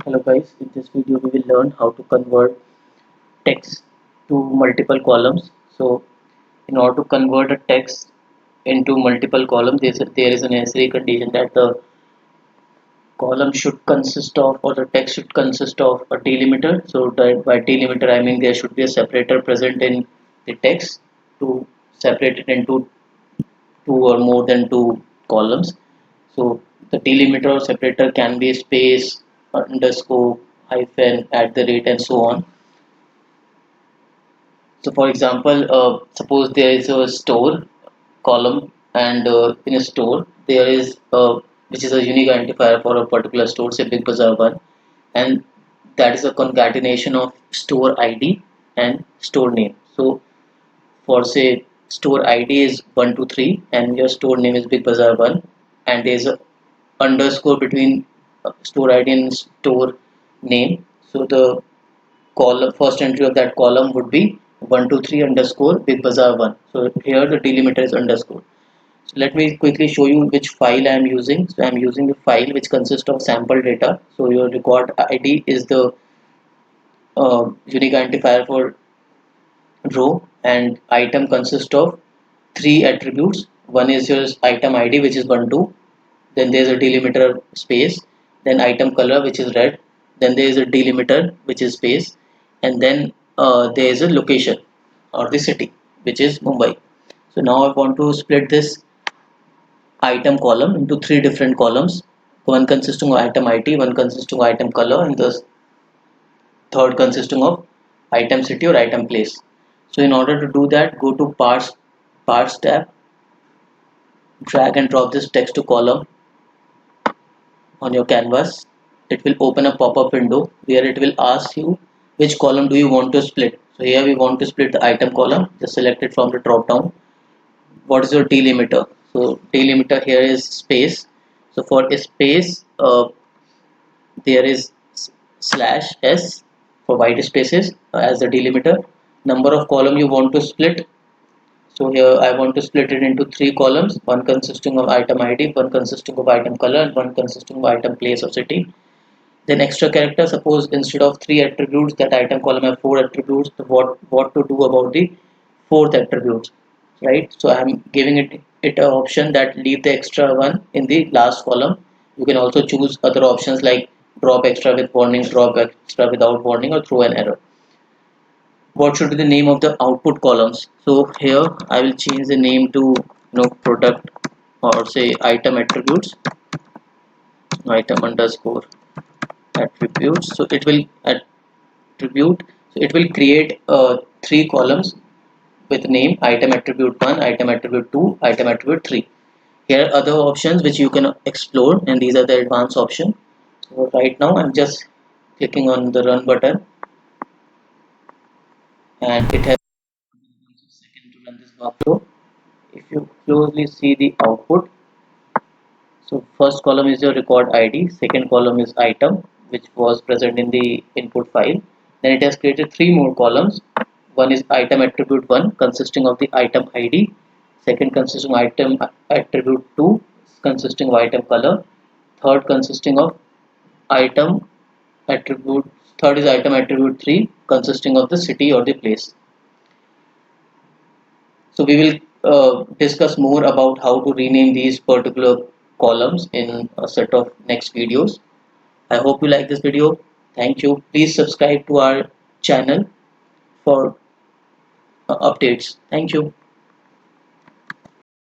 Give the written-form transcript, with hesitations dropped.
Hello guys, in this video we will learn how to convert text to multiple columns. So in order to convert a text into multiple columns, there is a necessary condition that the column should consist of, or the text should consist of, a delimiter. So by delimiter I mean there should be a separator present in the text to separate it into two or more than two columns. So the delimiter or separator can be space, underscore, hyphen, at the rate, and so on. So for example, suppose there is a store column, and in a store there is which is a unique identifier for a particular store, say Big Bazaar one, and that is a concatenation of store ID and store name. So for say store ID is 123 and your store name is Big Bazaar 1, and there is a underscore between store ID and store name. So the column first entry of that column would be 123 underscore Big Bazaar 1. So here the delimiter is underscore. So let me quickly show you which file I am using. So I am using the file which consists of sample data. So your record ID is the unique identifier for row, and item consists of three attributes. One is your item ID, which is 12, then there is a delimiter space, then item color, which is red, then there is a delimiter, which is space, and then there is a location or the city, which is Mumbai. So now I want to split this item column into three different columns, one consisting of item ID, one consisting of item color, and the third consisting of item city or item place. So in order to do that, go to parts tab, drag and drop this text to column on your canvas. It will open a pop-up window where it will ask you which column do you want to split. So here we want to split the item column. Just select it from the drop down. What is your delimiter? So delimiter here is space. So for a space, there is slash s for white spaces as the delimiter. Number of column you want to split. So here I want to split it into three columns, one consisting of item ID, one consisting of item color, and one consisting of item place or city. Then extra character, suppose instead of three attributes, that item column have four attributes, so what to do about the fourth attributes, right? So I am giving it an option that leave the extra one in the last column. You can also choose other options like drop extra with warning, drop extra without warning, or throw an error. What should be the name of the output columns? So here I will change the name to product, or say item attributes, item underscore attributes. So it will attribute, so it will create three columns with name item attribute 1, item attribute 2, item attribute 3. Here are other options which you can explore, and these are the advanced option. So right now I'm just clicking on the run button, and it has a second to run this workflow. If you closely see the output, so first column is your record ID, second column is item which was present in the input file. Then it has created three more columns. One is item attribute 1 consisting of the item ID, second consisting of item attribute 2 consisting of item color, third consisting of item attribute third is item attribute 3 consisting of the city or the place. So we will discuss more about how to rename these particular columns in a set of next videos. I hope you like this video. Thank you. Please subscribe to our channel for updates. Thank you.